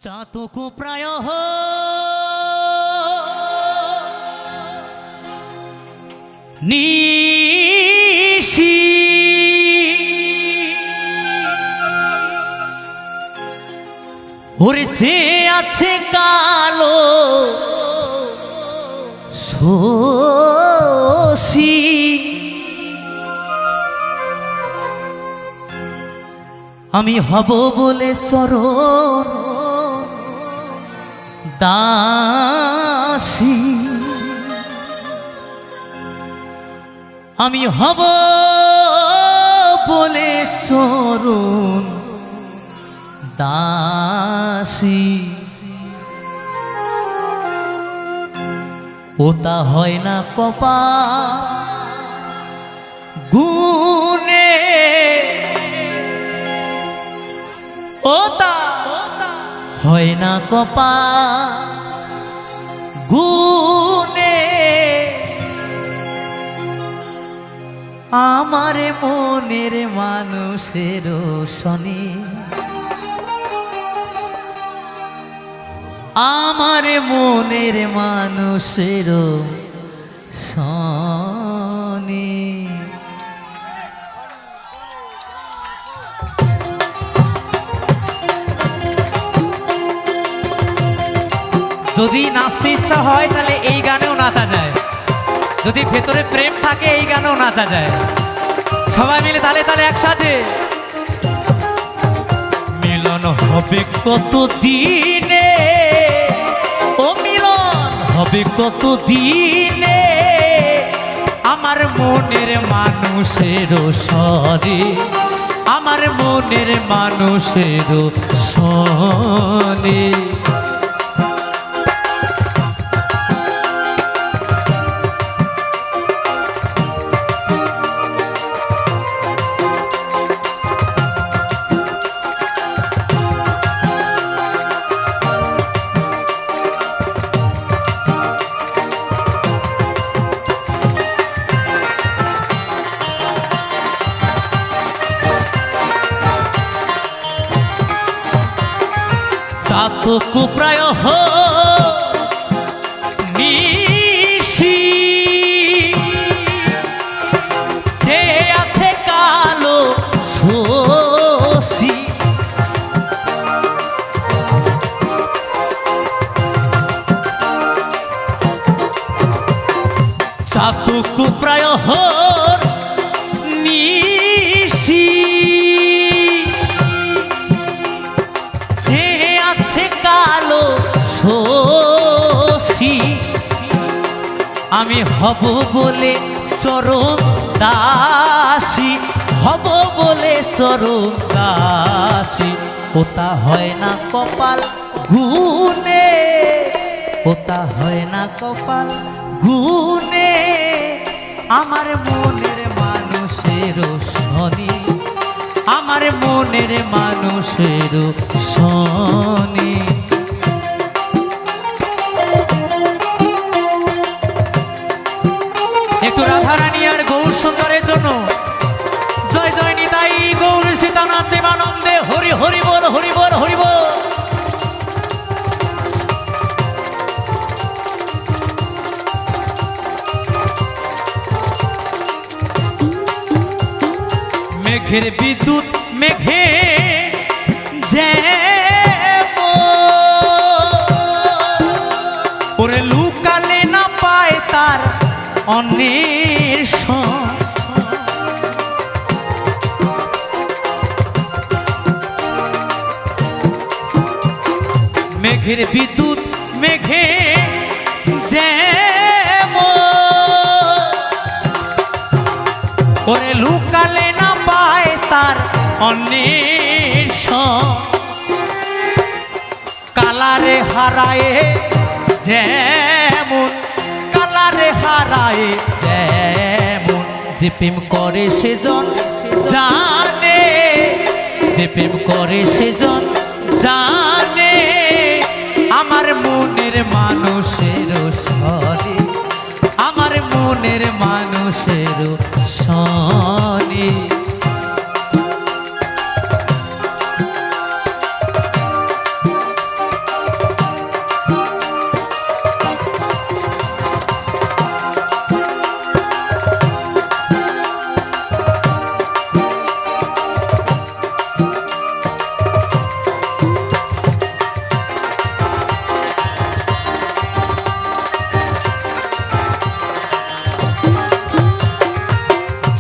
চাতকু প্রায় নিশি উড়ছে আছে কালো শোষী আমি হব বলে চরণ দাসী আমি হব বলে চরণ দাসী ওটা হয় না কপাল গুনে ওটা হয় না কপাল গুনে আমার মনের মানুষের শনি আমার মনের মানুষের শনি যদি নাচতে ইচ্ছা হয় তাহলে এই গানেও নাচা যায়, যদি ভেতরে প্রেম থাকে এই গানেও নাচা যায়। সবাই মিলে তালে তালে একসাথে মিলন হবে কত দিনে, ও মিলন হবে কত দিনে আমার মনের মানুষের সরে আমার মনের মানুষের সনে চাতকু প্রায় নিশি যে আছে কালো শোষী চাতকু প্রায় নিশি কালো শোষী আমি হব বলে চরণ দাসী হব বলে চরণ দাসী ওটা হয় না কপাল গুনে ওটা হয় না কপাল গুনে আমার মনের মানুষের শনি আমার মনের মানুষের শনি একটু রাধারানী আর গৌর সুন্দরের জন্য জয় জয় নিতাই গৌর সীতানাথ প্রেমানন্দে হরি হরি বল হরি বল হরি বল। মেঘের বিদ্যুৎ মেঘে ওরে লুকালে না পায় তার অন্বেষণ মেঘের বিদ্যুৎ মেঘে ওরে লুকালে না পায় তার অন্বেষণ কালারে হারায় যেমন কালারে হারায় যেমন যে প্রেম করে সেজন জানে যে প্রেম করে সেজন জানে আমার মনের মানুষের সরে আমার মনের মানুষের শনি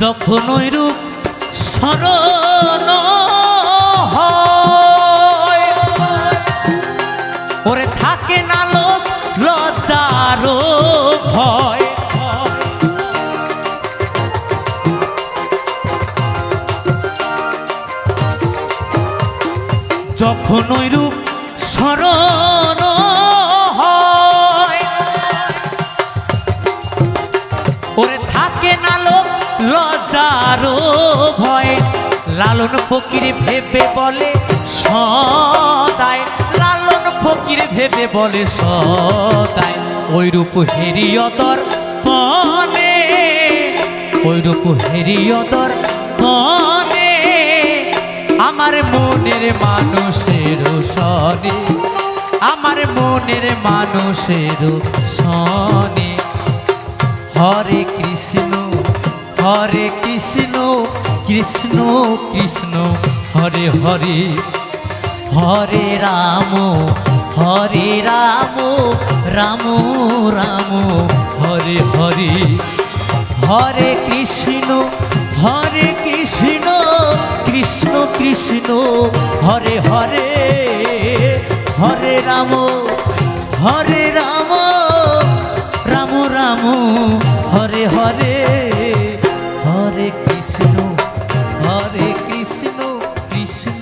যখন ওই রূপ স্মরণ হয়, ওরে থাকে না লোক লজ্জারও ভয়। যখন ওই রূপ স্মরণ হয়, ওরে থাকে না লোক লজ্জারও ভয়। লালন ফকির ভেবে বলে সদায়, লালন ফকির ভেবে বলে সদায়, ওই রূপ হেরিয়তর মনে, ওই রূপ হেরিয়তর মনে, আমার মনের মানুষের সনে, আমার মনের মানুষের সনে। হরে কৃষ্ণ হরে কৃষ্ণ কৃষ্ণ কৃষ্ণ হরে হরে, হরে রাম হরে রাম রাম রাম হরে হরে। হরে কৃষ্ণ কৃষ্ণ কৃষ্ণ হরে হরে, হরে রাম রাম রাম হরে হরে। হরে কৃষ্ণ কৃষ্ণ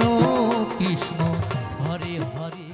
কৃষ্ণ হরে হরে।